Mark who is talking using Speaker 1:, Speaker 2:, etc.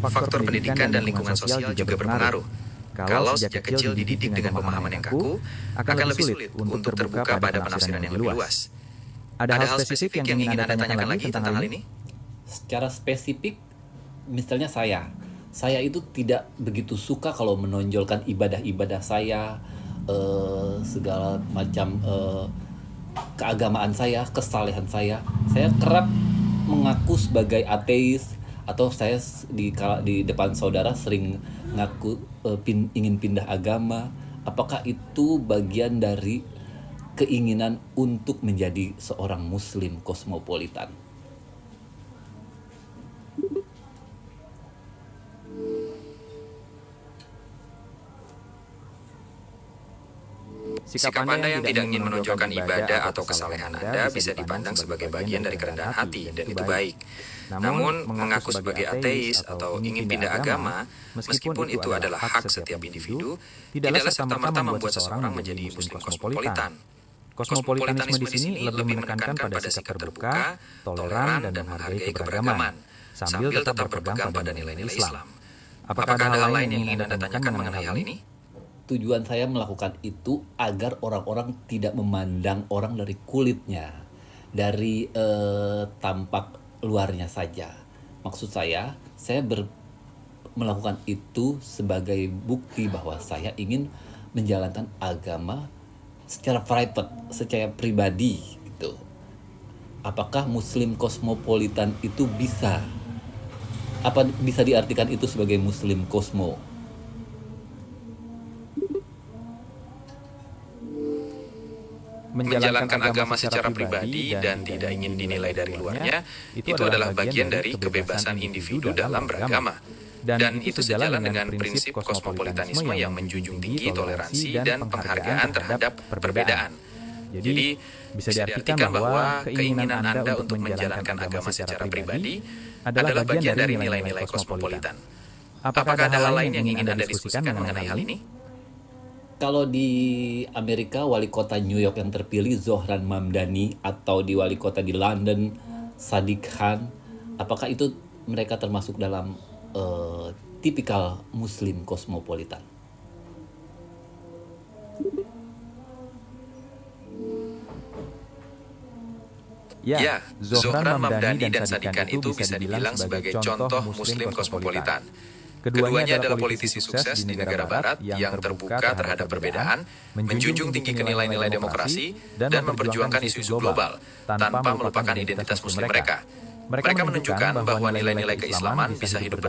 Speaker 1: Faktor pendidikan dan lingkungan sosial juga berpengaruh. Kalau sejak kecil dididik dengan pemahaman yang kaku, akan lebih sulit untuk terbuka pada penafsiran yang lebih luas. Ada hal spesifik yang ingin Anda tanyakan lagi tentang hal ini?
Speaker 2: Secara spesifik, misalnya saya itu tidak begitu suka kalau menonjolkan ibadah-ibadah saya, segala macam keagamaan saya, kesalehan saya. Saya kerap mengaku sebagai ateis, atau saya di depan saudara sering ngaku ingin pindah agama. Apakah itu bagian dari keinginan untuk menjadi seorang muslim kosmopolitan?
Speaker 1: Sikap Anda yang tidak ingin menonjolkan ibadah atau kesalehan Anda bisa dipandang sebagai bagian dari kerendahan hati, dan itu baik. Namun, mengaku sebagai ateis atau ingin pindah agama, meskipun itu adalah hak setiap individu, tidaklah serta-merta membuat seseorang menjadi muslim kosmopolitan. Kosmopolitanisme di sini lebih menekankan pada sikap terbuka, toleran, dan menghargai keberagaman, sambil tetap berpegang pada nilai-nilai Islam. Apakah ada hal lain yang ingin Anda tanyakan mengenai hal ini?
Speaker 2: Tujuan saya melakukan itu agar orang-orang tidak memandang orang dari kulitnya, dari tampak luarnya saja. Maksud saya melakukan itu sebagai bukti bahwa saya ingin menjalankan agama secara private, secara pribadi gitu. Apakah muslim kosmopolitan itu bisa diartikan itu sebagai muslim kosmo?
Speaker 1: Menjalankan agama secara pribadi dan tidak ingin dinilai dari luarnya, itu adalah bagian dari kebebasan individu dalam beragama. Dan itu sejalan dengan prinsip kosmopolitanisme yang menjunjung tinggi toleransi dan penghargaan terhadap perbedaan. Jadi, bisa diartikan bahwa keinginan Anda untuk menjalankan agama secara pribadi adalah bagian dari nilai-nilai kosmopolitan. Apakah ada hal lain yang ingin Anda diskusikan mengenai hal ini?
Speaker 2: Kalau di Amerika, wali kota New York yang terpilih Zohran Mamdani, atau di wali kota di London Sadiq Khan, apakah itu mereka termasuk dalam tipikal muslim kosmopolitan?
Speaker 1: Ya, Zohran Mamdani dan Sadiq Khan itu bisa dibilang sebagai contoh muslim kosmopolitan. Keduanya adalah politisi sukses di negara barat yang terbuka terhadap perbedaan, menjunjung tinggi nilai-nilai demokrasi, dan memperjuangkan isu-isu global tanpa melupakan identitas muslim mereka. Mereka menunjukkan bahwa nilai-nilai keislaman bisa hidup